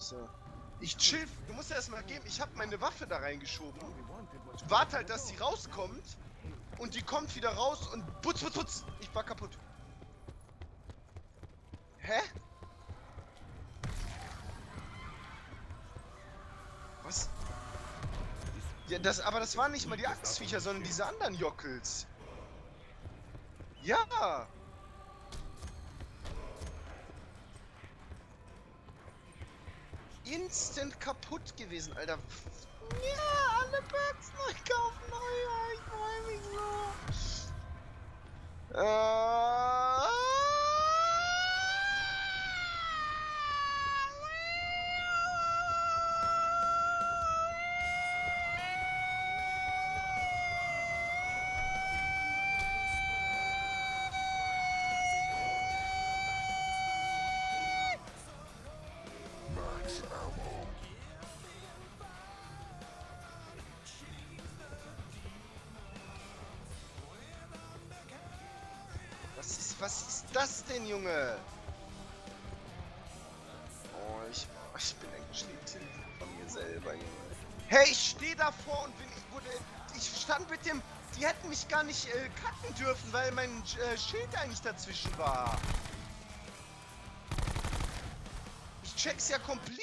So. Ich chill. Du musst ja erstmal geben. Ich habe meine Waffe da reingeschoben. Warte halt, dass sie rauskommt. Und die kommt wieder raus und putz, putz, putz. Ich war kaputt. Hä? Was? Ja, aber das waren nicht mal die Axtviecher, sondern diese anderen Jockels. Ja! Instant kaputt gewesen, Alter. Ja, alle Bugs neu kaufen, neu. Ich freu mich so. Was ist das denn, Junge? Oh, ich bin ein geschnittelt von mir selber, Junge. Hey, ich stehe davor und ich stand mit dem, die hätten mich gar nicht cutten dürfen, weil mein Schild eigentlich dazwischen war. Ich check's ja komplett.